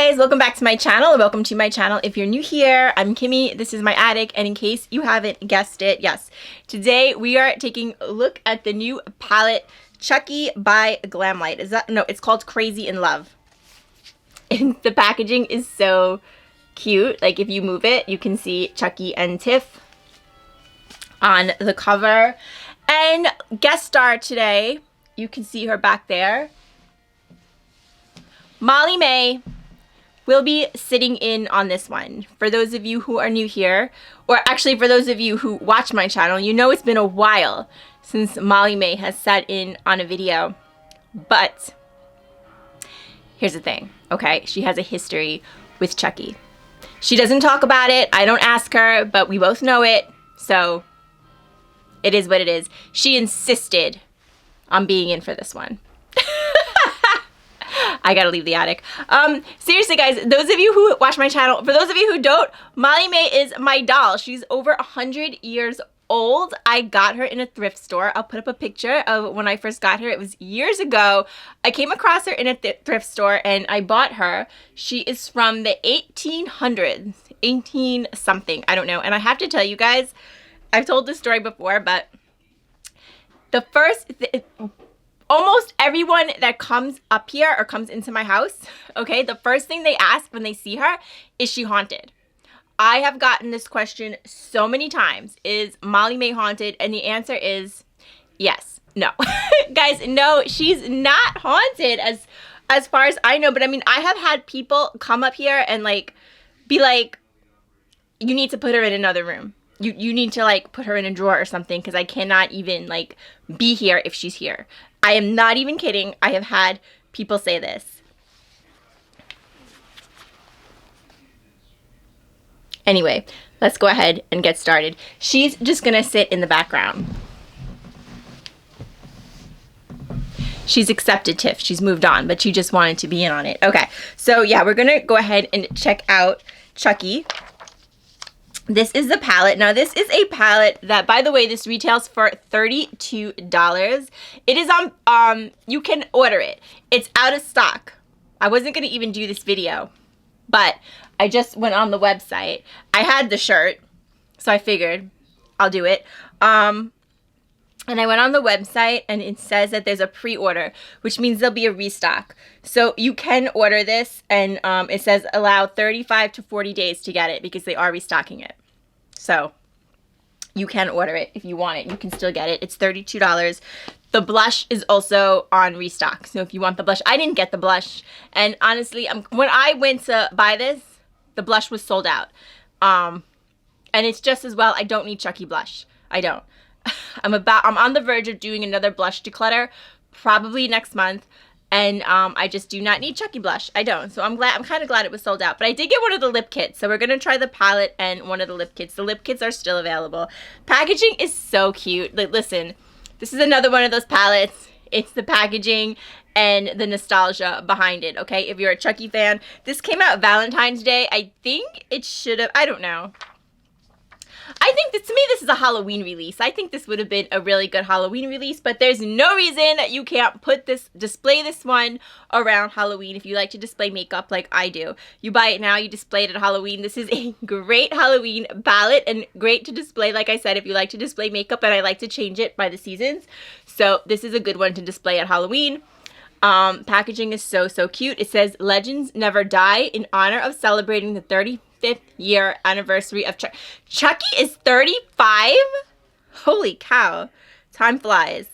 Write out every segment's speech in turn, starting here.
guys, welcome back to my channel, and welcome to my channel. If you're new here, I'm Kimmie, this is my attic, and in case you haven't guessed it, yes, today we are taking a look at the new palette Chucky by GLAMLITE. No, it's called Crazy in Love. And the packaging is so cute. Like, if you move it, you can see Chucky and Tiff on the cover. And guest star today, you can see her back there, Molly May, will be sitting in on this one. For those of you who are new here, or actually for those of you who watch my channel, you know it's been a while since Molly May has sat in on a video. But here's the thing, okay? She has a history with Chucky. She doesn't talk about it. I don't ask her, but we both know it. So it is what it is. She insisted on being in for this one. I gotta leave the attic. Seriously guys, those of you who watch my channel, for those of you who don't, Molly May is my doll. She's over 100 years old. I got her in a thrift store. I'll put up a picture of when I first got her. It was years ago. I came across her in a thrift store and I bought her. She is from the 1800s, 18 something, I don't know. And I have to tell you guys, I've told this story before, but almost everyone that comes up here or comes into my house, okay, the first thing they ask when they see her is she haunted? I have gotten this question so many times. Is Molly May haunted? And the answer is yes. No. Guys, no, she's not haunted as far as I know. But I mean, I have had people come up here and like be like, you need to put her in another room. You need to like put her in a drawer or something because I cannot even like be here if she's here. I am not even kidding. I have had people say this. Anyway, let's go ahead and get started. She's just gonna sit in the background. She's accepted Tiff. She's moved on, but she just wanted to be in on it. Okay, so yeah, we're gonna go ahead and check out Chucky. This is the palette. Now, this is a palette that, by the way, this retails for $32. It is on, you can order it. It's out of stock. I wasn't going to even do this video, but I just went on the website. I had the shirt, so I figured I'll do it. And I went on the website, and it says that there's a pre-order, which means there'll be a restock. So you can order this, and it says allow 35 to 40 days to get it because they are restocking it. So you can order it if you want it. You can still get it. It's $32. The blush is also on restock. So if you want the blush, I didn't get the blush. And honestly, when I went to buy this, the blush was sold out. And it's just as well, I don't need Chucky blush. I don't. I'm on the verge of doing another blush declutter probably next month. And I just do not need Chucky blush. I don't. So I'm kind of glad it was sold out. But I did get one of the lip kits. So we're going to try the palette and one of the lip kits. The lip kits are still available. Packaging is so cute. Like, listen, this is another one of those palettes. It's the packaging and the nostalgia behind it, okay? If you're a Chucky fan. This came out Valentine's Day. I think it should have, I don't know. I think that, to me, this is a Halloween release. I think this would have been a really good Halloween release, but there's no reason that you can't display this one around Halloween if you like to display makeup like I do. You buy it now, you display it at Halloween. This is a great Halloween palette and great to display, like I said, if you like to display makeup, and I like to change it by the seasons. So this is a good one to display at Halloween. Packaging is so, so cute. It says, Legends Never Die in honor of celebrating the 35th year anniversary of Chucky. Chucky is 35? Holy cow. Time flies.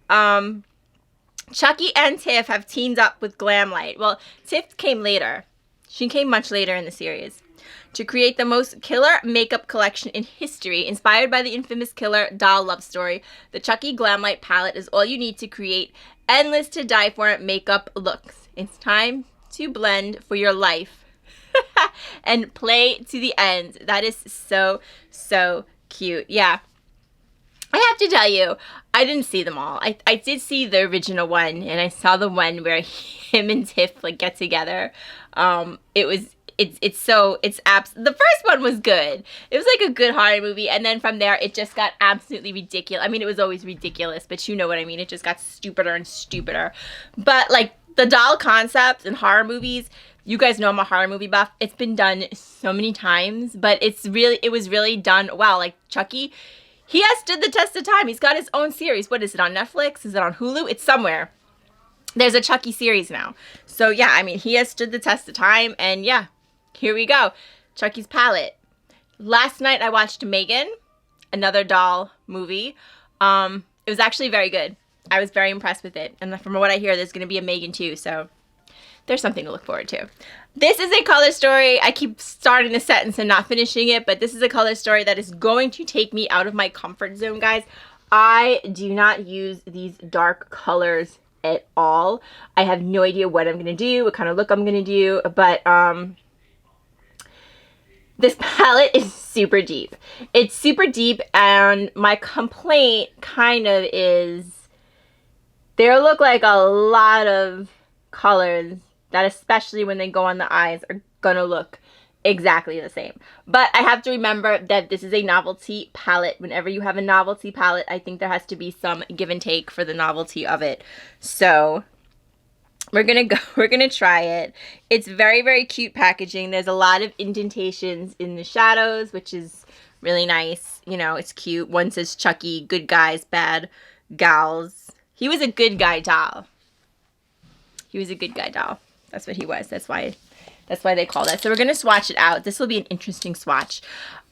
Chucky and Tiff have teamed up with GLAMLITE. Well, Tiff came later. She came much later in the series. To create the most killer makeup collection in history, inspired by the infamous killer doll love story, the Chucky GLAMLITE palette is all you need to create endless to die for makeup looks. It's time to blend for your life and play to the end. That is so, so cute. Yeah. I have to tell you, I didn't see them all. I did see the original one, and I saw the one where him and Tiff like get together. The first one was good. It was like a good horror movie, and then from there it just got absolutely ridiculous. I mean, it was always ridiculous, but you know what I mean. It just got stupider and stupider. But like the doll concept in horror movies, You guys know I'm a horror movie buff. It's been done so many times, but it was really done well. Like Chucky, he has stood the test of time. He's got his own series. What is it, on Netflix? Is it on Hulu? It's somewhere. There's a Chucky series now. So yeah, I mean, he has stood the test of time, and yeah, here we go. Chucky's palette. Last night I watched Megan, another doll movie. It was actually very good. I was very impressed with it. And from what I hear, there's going to be a Megan 2, so there's something to look forward to. This is a color story. I keep starting a sentence and not finishing it, but this is a color story that is going to take me out of my comfort zone, guys. I do not use these dark colors at all. I have no idea what I'm going to do, what kind of look I'm going to do, but this palette is super deep. It's super deep, and my complaint kind of is there look like a lot of colors that, especially when they go on the eyes, are gonna look exactly the same. But I have to remember that this is a novelty palette. Whenever you have a novelty palette, I think there has to be some give and take for the novelty of it. So we're gonna try it. It's very, very cute packaging. There's a lot of indentations in the shadows, which is really nice. You know, it's cute. One says Chucky, good guys, bad gals. He was a good guy doll. He was a good guy doll. That's what he was. That's why they call that. So we're gonna swatch it out. This will be an interesting swatch.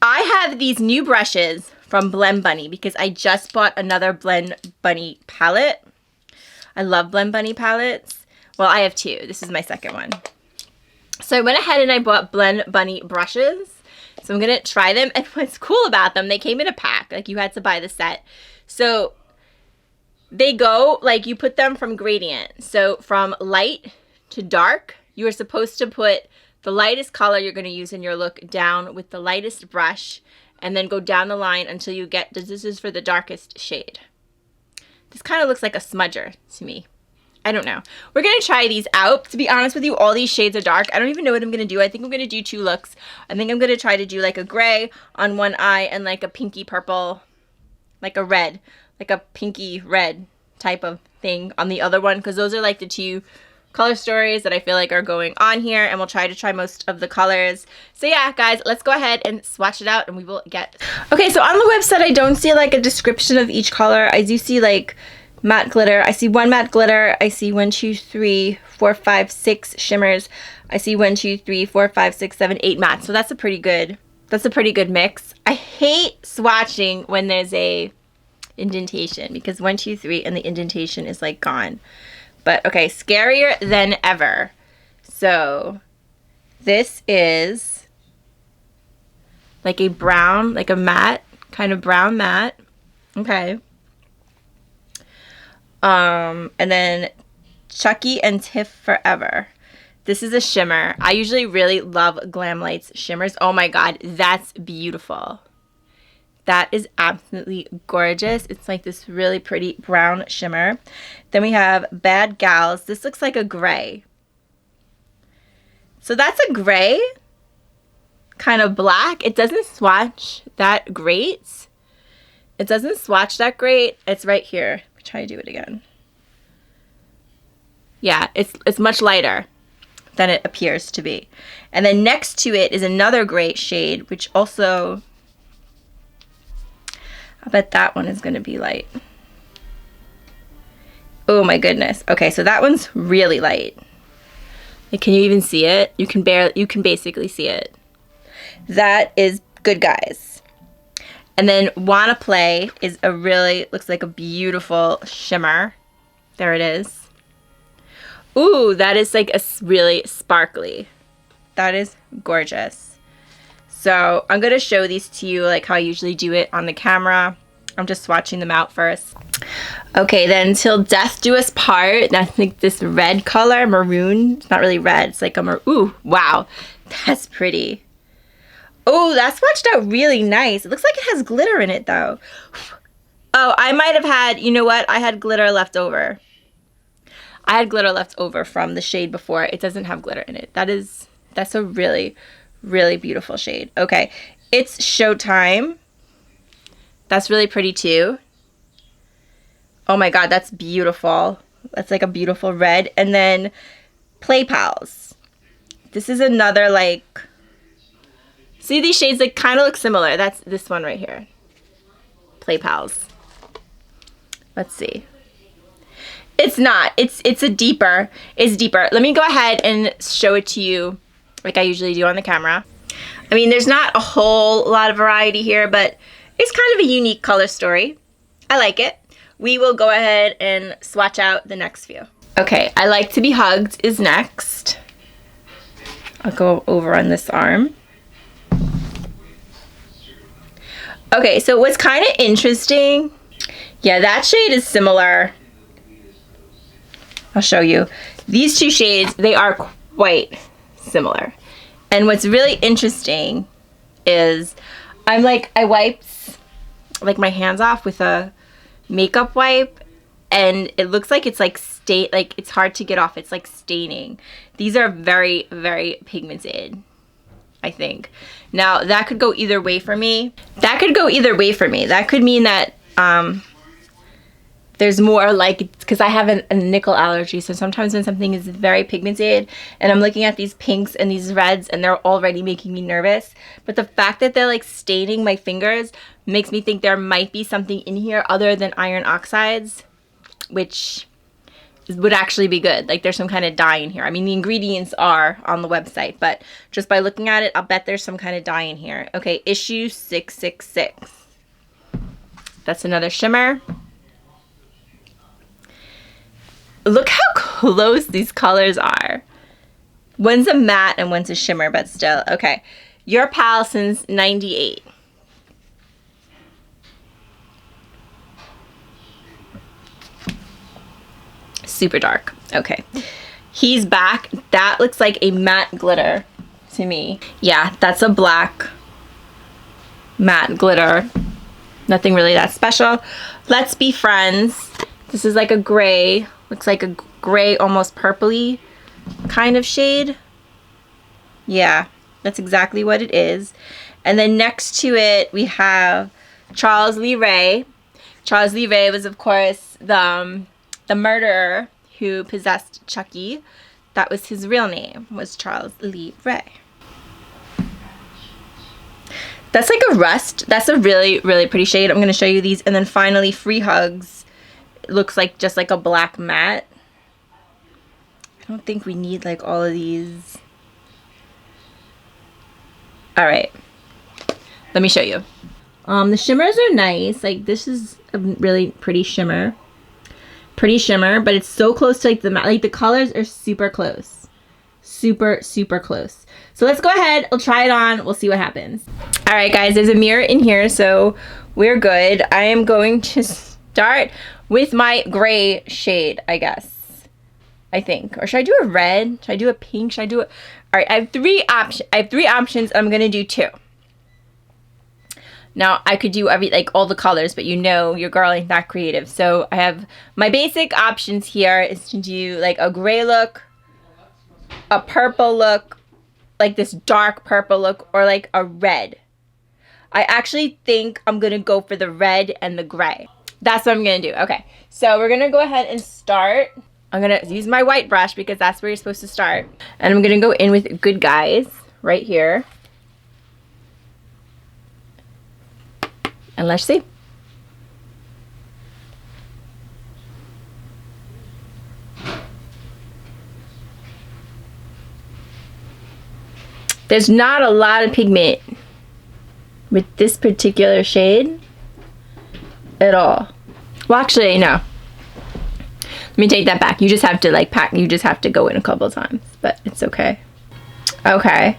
I have these new brushes from Blend Bunny because I just bought another Blend Bunny palette. I love Blend Bunny palettes. Well, I have two. This is my second one. So I went ahead and I bought Blend Bunny brushes. So I'm going to try them. And what's cool about them, they came in a pack. Like, you had to buy the set. So they go, like, you put them from gradient. So from light to dark, you are supposed to put the lightest color you're going to use in your look down with the lightest brush. And then go down the line until you get, this is for the darkest shade. This kind of looks like a smudger to me. I don't know. We're going to try these out. To be honest with you, all these shades are dark. I don't even know what I'm going to do. I think I'm going to do two looks. I think I'm going to try to do like a gray on one eye and like a pinky purple, like a red, like a pinky red type of thing on the other one, because those are like the two color stories that I feel like are going on here, and we'll try to try most of the colors. So yeah, guys, let's go ahead and swatch it out and we will get... Okay, so on the website, I don't see like a description of each color. I do see like matte glitter. I see one matte glitter. I see 1, 2, 3, 4, 5, 6 shimmers. I see 1, 2, 3, 4, 5, 6, 7, 8 mattes. So that's a pretty good mix. I hate swatching when there's a indentation, because 1, 2, 3 and the indentation is like gone. But okay, scarier than ever. So this is like a brown, like a matte, kind of brown matte. Okay. And then Chucky and Tiff Forever. This is a shimmer. I usually really love GLAMLITE's shimmers. Oh my god, that's beautiful. That is absolutely gorgeous. It's like this really pretty brown shimmer. Then we have Bad Gals. This looks like a gray. So that's a gray, kind of black. It doesn't swatch that great. It doesn't swatch that great. It's right here. Try to do it again. Yeah, it's much lighter than it appears to be. And then next to it is another gray shade, which also, I bet that one is going to be light. Oh my goodness. Okay, so that one's really light. Like, can you even see it? You can basically see it. That is Good Guys. And then Wanna Play is a really, looks like a beautiful shimmer. There it is. Ooh, that is like a really sparkly. That is gorgeous. So I'm going to show these to you like how I usually do it on the camera. I'm just swatching them out first. Okay, then Till Death Do Us Part. That's like this red color, maroon. It's not really red. It's like a maroon. Ooh, wow. That's pretty. Oh, that swatched out really nice. It looks like it has glitter in it, though. Oh, I might have had, you know what? I had glitter left over. I had glitter left over from the shade before. It doesn't have glitter in it. That's a really, really beautiful shade. Okay, it's Showtime. That's really pretty, too. Oh, my God, that's beautiful. That's like a beautiful red. And then Play Pals. This is another like, see these shades like kind of look similar. That's this one right here. Play Pals. Let's see. It's not. It's a deeper. It's deeper. Let me go ahead and show it to you like I usually do on the camera. I mean, there's not a whole lot of variety here, but it's kind of a unique color story. I like it. We will go ahead and swatch out the next few. Okay, I Like to Be Hugged is next. I'll go over on this arm. Okay, so what's kind of interesting, yeah, that shade is similar. I'll show you. These two shades, they are quite similar. And what's really interesting is I wiped like my hands off with a makeup wipe, and it looks like it's like it's hard to get off. It's like staining. These are very, very pigmented, I think. Now that could go either way for me. That could go either way for me. That could mean that there's more like, because I have a nickel allergy, so sometimes when something is very pigmented and I'm looking at these pinks and these reds and they're already making me nervous, but the fact that they're like staining my fingers makes me think there might be something in here other than iron oxides, which would actually be good. Like there's some kind of dye in here. I mean, the ingredients are on the website, but just by looking at it, I'll bet there's some kind of dye in here. Okay, issue 666. That's another shimmer. Look how close these colors are. One's a matte and one's a shimmer, but still. Okay, your pal since 98. Super dark. Okay, he's back. That looks like a matte glitter to me. Yeah, that's a black matte glitter. Nothing really that special. Let's Be Friends. This is like a gray. Looks like a gray, almost purpley kind of shade. Yeah, that's exactly what it is. And then next to it, we have Charles Lee Ray. Charles Lee Ray was, of course, the murderer who possessed Chucky. That was his real name, was Charles Lee Ray. That's like a rust. That's a really, really pretty shade. I'm going to show you these. And then finally, Free Hugs. It looks like just like a black matte. I don't think we need like all of these. All right, let me show you. The shimmers are nice. Like this is a really pretty shimmer. Pretty shimmer, but it's so close to like the matte. Like the colors are super close. Super, super close. So let's go ahead. We'll try it on. We'll see what happens. All right, guys, there's a mirror in here, so we're good. I am going to start with my gray shade, I guess. I think. Or should I do a red? Should I do a pink? Should I do a... All right, I have three options. I'm going to do two. Now, I could do all the colors, but you know your girl ain't that creative. So I have my basic options here is to do like a gray look, a purple look, like this dark purple look, or like a red. I actually think I'm going to go for the red and the gray. That's what I'm going to do. Okay, so we're going to go ahead and start. I'm going to use my white brush because that's where you're supposed to start. And I'm going to go in with Good Guys right here. And let's see. There's not a lot of pigment with this particular shade at all. Well, actually, no. Let me take that back. You just have to like you just have to go in a couple of times, but it's okay. Okay.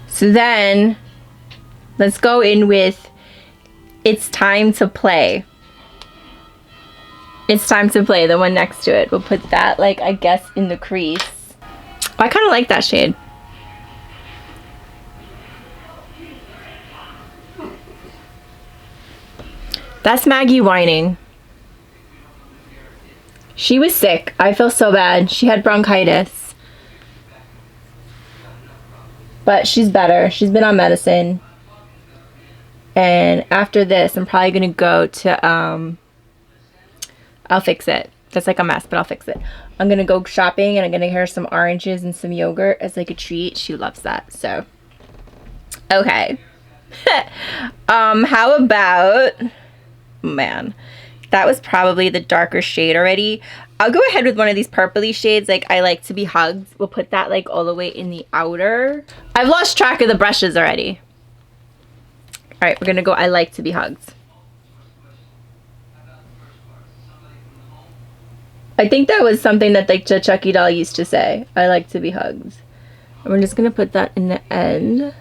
So then let's go in with It's Time to Play. It's Time to Play, the one next to it. We'll put that like, I guess, in the crease. Oh, I kind of like that shade. That's Maggie whining. She was sick. I feel so bad. She had bronchitis. But she's better. She's been on medicine. And after this, I'm probably going to go to, I'll Fix It. That's like a mess, but I'll fix it. I'm gonna go shopping and I'm gonna get her some oranges and some yogurt as like a treat. She loves that, so. Okay. How about, man, that was probably the darker shade already. I'll go ahead with one of these purpley shades, like I Like to Be Hugged. We'll put that like all the way in the outer. I've lost track of the brushes already. All right, we're gonna go I Like to Be Hugged. I think that was something that like the Chucky doll used to say. I like to be hugged. And we're just gonna put that in the end.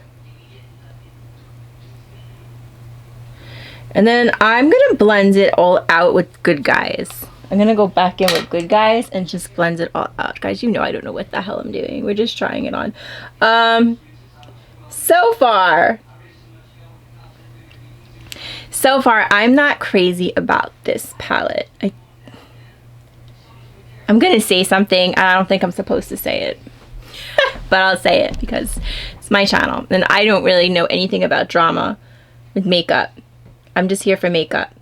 And then I'm gonna blend it all out with Good Guys. I'm gonna go back in with Good Guys and just blend it all out. Guys, you know I don't know what the hell I'm doing. We're just trying it on. So far, I'm not crazy about this palette. I'm gonna say something, and I don't think I'm supposed to say it. But I'll say it because it's my channel, and I don't really know anything about drama with makeup. I'm just here for makeup.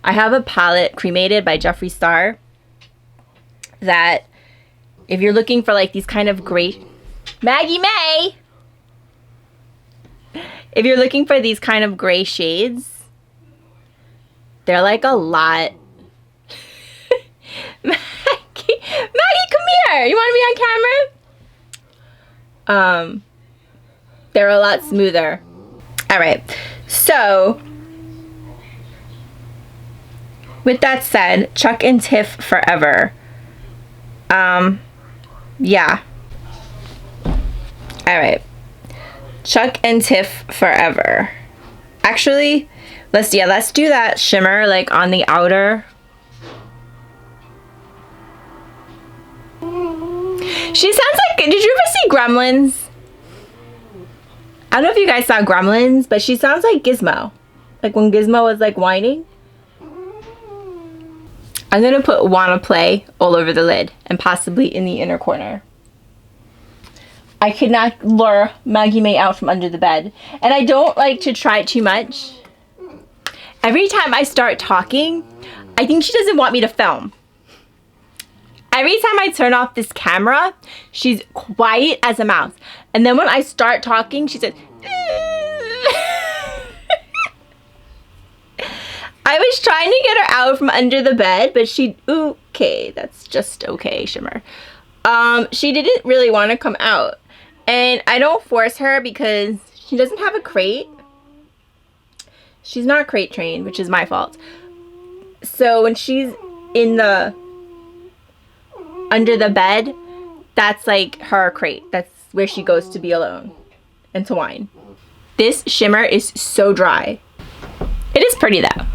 I have a palette cremated by Jeffree Star that if you're looking for like these kind of gray... Maggie May! If you're looking for these kind of gray shades, they're like a lot... Maggie, come here! You want to be on camera? They're a lot smoother. Alright, so with that said, Chuck and Tiff forever. Yeah. Alright. Chuck and Tiff forever. Actually, let's do that shimmer like on the outer. She sounds like, did you ever see Gremlins? I don't know if you guys saw Gremlins, but she sounds like Gizmo. Like when Gizmo was like whining. I'm gonna put Wanna Play all over the lid and possibly in the inner corner. I could not lure Maggie May out from under the bed. And I don't like to try too much. Every time I start talking, I think she doesn't want me to film. Every time I turn off this camera, she's quiet as a mouse. And then when I start talking, she says, I was trying to get her out from under the bed, but okay, that's just okay, Shimmer. She didn't really want to come out. And I don't force her because she doesn't have a crate. She's not crate trained, which is my fault. So when she's in the under the bed, that's like her crate. That's where she goes to be alone and to whine. This shimmer is so dry. It is pretty though.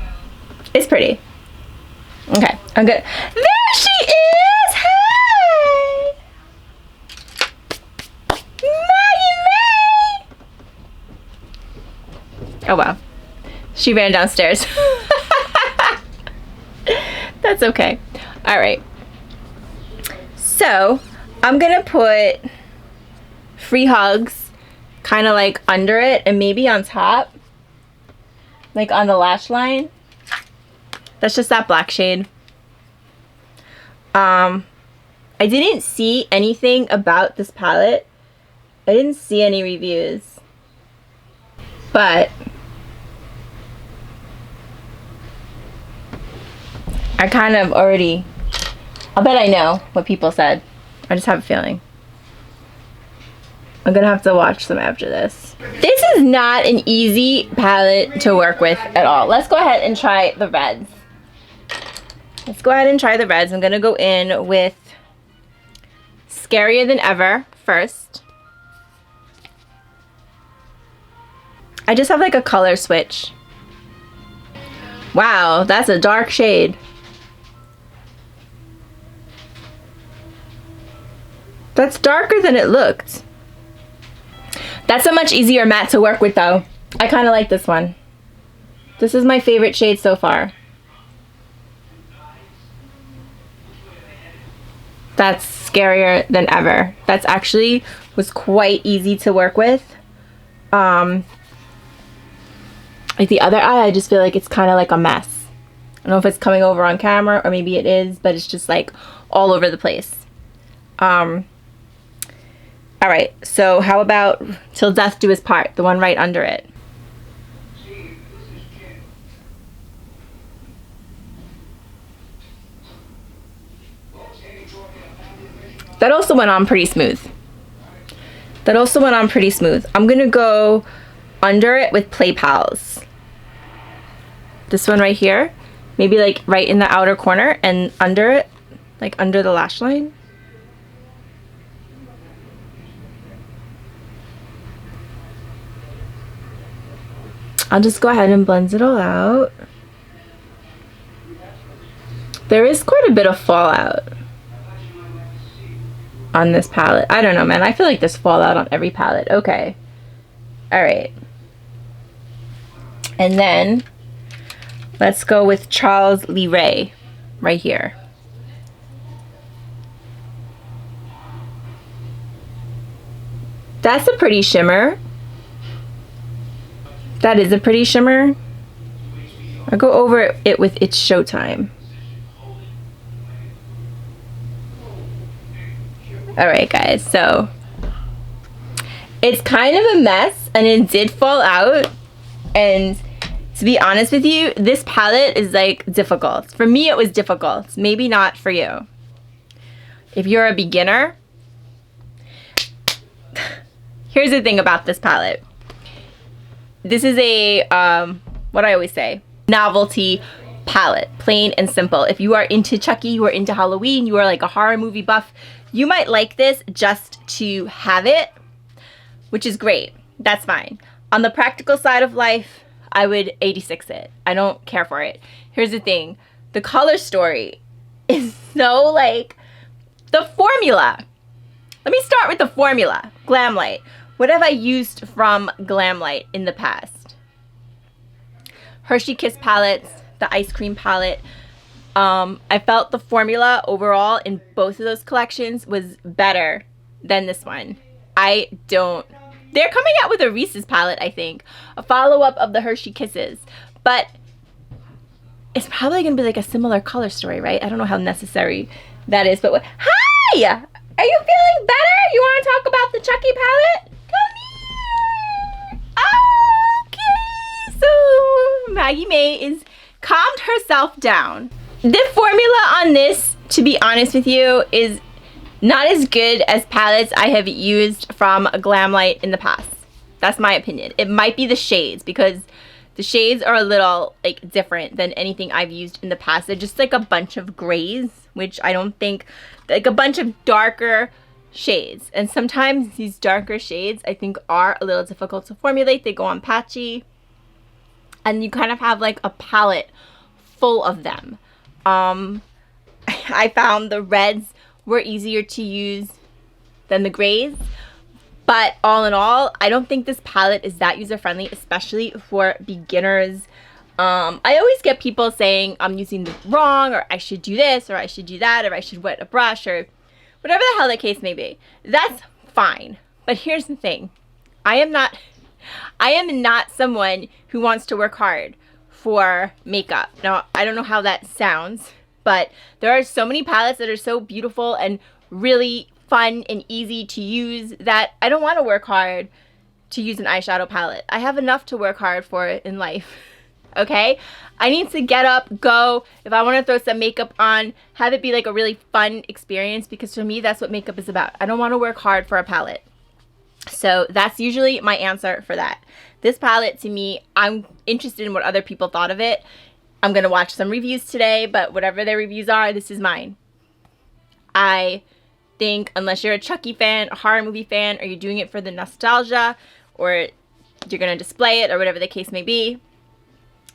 It's pretty. Okay, I'm good. There she is! Hey! Maggie May! Oh wow. She ran downstairs. That's okay. Alright. So, I'm gonna put Free Hugs kind of like under it and maybe on top. Like on the lash line. That's just that black shade. I didn't see anything about this palette. I didn't see any reviews. But I kind of already... I'll bet I know what people said. I just have a feeling. I'm gonna have to watch them after this. This is not an easy palette to work with at all. Let's go ahead and try the reds. Let's go ahead and try the reds. I'm gonna go in with Scarier Than Ever first. I just have like a color switch. Wow, that's a dark shade. That's darker than it looked. That's a much easier matte to work with though. I kind of like this one. This is my favorite shade so far. That's Scarier Than Ever. That's actually was quite easy to work with. Like the other eye, I just feel like it's kind of like a mess. don't know if it's coming over on camera or maybe it is, but it's just like all over the place. All right, so how about Till Death Do Us Part, the one right under it? That also went on pretty smooth. That also went on pretty smooth. I'm gonna go under it with Play Pals. This one right here, maybe like right in the outer corner and under it, like under the lash line. I'll just go ahead and blend it all out. There is quite a bit of fallout on this palette. I don't know, man. I feel like there's fallout on every palette. Okay. All right. And then let's go with Charles Lee Ray right here. That's a pretty shimmer. That is a pretty shimmer. I'll go over it with It's Showtime. Alright guys, so it's kind of a mess and it did fall out, and to be honest with you, this palette is like difficult. For me it was difficult, maybe not for you. If you're a beginner, here's the thing about this palette. This is a, what I always say, novelty palette, plain and simple. If you are into Chucky, you are into Halloween, you are like a horror movie buff, you might like this just to have it, which is great. That's fine. On the practical side of life, I would 86 it. I don't care for it. Here's the thing. The color story is so like, the formula. Let me start with the formula. GLAMLITE. What have I used from GLAMLITE in the past? Hershey Kiss palettes, the ice cream palette. I felt the formula overall in both of those collections was better than this one. They're coming out with a Reese's palette, I think. A follow-up of the Hershey Kisses. But it's probably going to be like a similar color story, right? I don't know how necessary that is. But hi! Are you feeling better? You want to talk about the Chucky palette? Come here! Okay! So Maggie May is calmed herself down. The formula on this, to be honest with you, is not as good as palettes I have used from GLAMLITE in the past. That's my opinion. It might be the shades, because the shades are a little like different than anything I've used in the past. They're just like a bunch of grays, which I don't think, like a bunch of darker shades. And sometimes these darker shades I think are a little difficult to formulate. They go on patchy. And you kind of have like a palette full of them. I found the reds were easier to use than the grays, but all in all, I don't think this palette is that user-friendly, especially for beginners. I always get people saying I'm using this wrong, or I should do this, or I should do that, or I should wet a brush, or whatever the hell the case may be. That's fine, but here's the thing. I am not someone who wants to work hard for makeup. Now, I don't know how that sounds, but there are so many palettes that are so beautiful and really fun and easy to use that I don't want to work hard to use an eyeshadow palette. I have enough to work hard for in life, okay? I need to get up, go. If I want to throw some makeup on, have it be like a really fun experience, because for me, that's what makeup is about. I don't want to work hard for a palette. So that's usually my answer for that. This palette, to me, I'm interested in what other people thought of it. I'm going to watch some reviews today, but whatever their reviews are, this is mine. I think unless you're a Chucky fan, a horror movie fan, or you're doing it for the nostalgia, or you're going to display it, or whatever the case may be,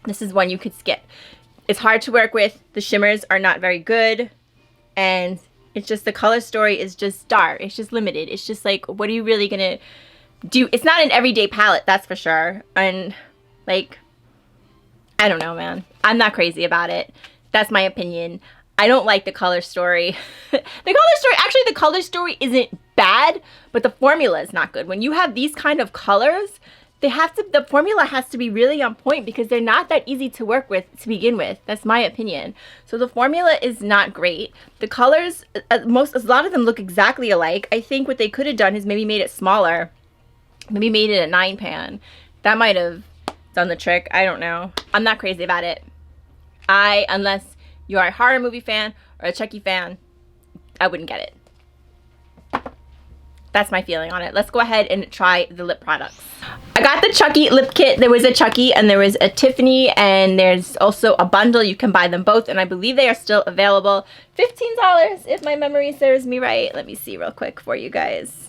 this is one you could skip. It's hard to work with. The shimmers are not very good. And it's just the color story is just dark. It's just limited. It's just like, what are you really going to do? It's not an everyday palette, that's for sure. And like, I don't know, man. I'm not crazy about it. That's my opinion. I don't like the color story. The color story isn't bad, but the formula is not good. When you have these kind of colors, the formula has to be really on point because they're not that easy to work with to begin with. That's my opinion. So the formula is not great. The colors, a lot of them look exactly alike. I think what they could have done is maybe made it smaller. Maybe made it a 9 pan. That might have done the trick. I don't know. I'm not crazy about it. Unless you're a horror movie fan or a Chucky fan, I wouldn't get it. That's my feeling on it. Let's go ahead and try the lip products. I got the Chucky lip kit. There was a Chucky and there was a Tiffany, and there's also a bundle. You can buy them both, and I believe they are still available. $15 if my memory serves me right. Let me see real quick for you guys.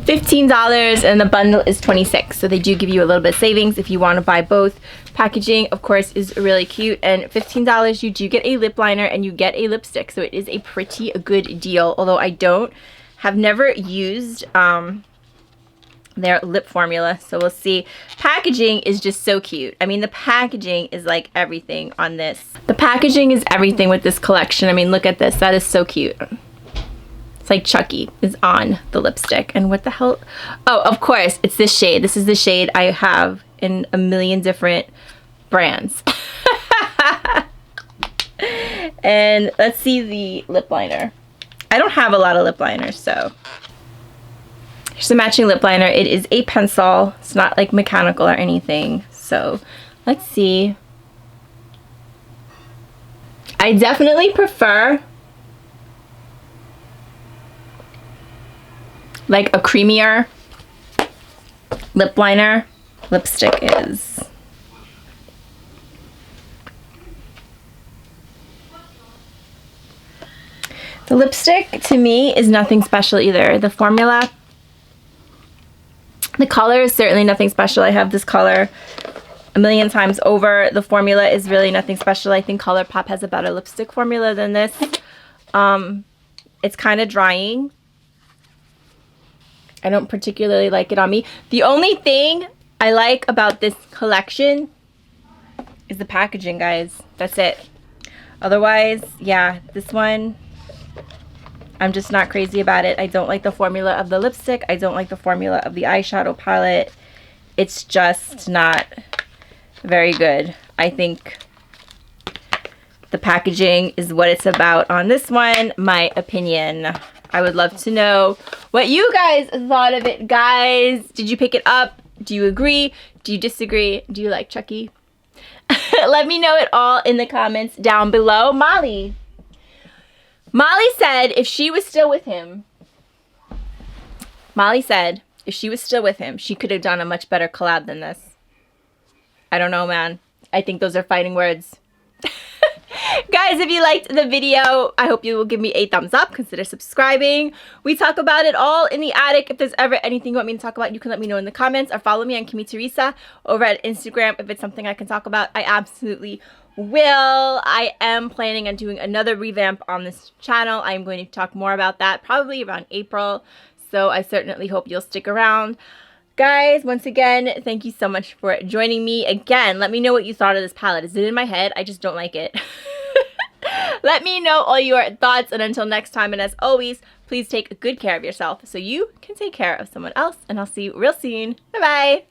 $15 and the bundle is $26. So they do give you a little bit of savings if you want to buy both. Packaging, of course, is really cute, and $15 you do get a lip liner and you get a lipstick. So it is a pretty good deal, although I have never used their lip formula, so we'll see. Packaging is just so cute. I mean, the packaging is like everything on this. The packaging is everything with this collection. I mean, look at this. That is so cute. It's like Chucky is on the lipstick. And what the hell? Oh, of course, it's this shade. This is the shade I have in a million different brands. And let's see the lip liner. I don't have a lot of lip liners, so here's the matching lip liner. It is a pencil. It's not like mechanical or anything. So let's see. I definitely prefer like a creamier lip liner. Lipstick is. The lipstick, to me, is nothing special either. The formula, the color is certainly nothing special. I have this color a million times over. The formula is really nothing special. I think ColourPop has a better lipstick formula than this. It's kind of drying. I don't particularly like it on me. The only thing I like about this collection is the packaging, guys. That's it. Otherwise, yeah, this one, I'm just not crazy about it. I don't like the formula of the lipstick. I don't like the formula of the eyeshadow palette. It's just not very good. I think the packaging is what it's about on this one, my opinion. I would love to know what you guys thought of it, guys. Did you pick it up? Do you agree? Do you disagree? Do you like Chucky? Let me know it all in the comments down below. Molly said if she was still with him, she could have done a much better collab than this. I don't know, man. I think those are fighting words. Guys, if you liked the video, I hope you will give me a thumbs up. Consider subscribing. We talk about it all in the attic. If there's ever anything you want me to talk about, you can let me know in the comments, or follow me on Kimmie Teresa over at Instagram. If it's something I can talk about, I absolutely will. I am planning on doing another revamp on this channel. I'm going to talk more about that probably around April. So I certainly hope you'll stick around. Guys, once again, thank you so much for joining me. Again, let me know what you thought of this palette. Is it in my head? I just don't like it. Let me know all your thoughts, and until next time, and as always, please take good care of yourself so you can take care of someone else, and I'll see you real soon. Bye-bye.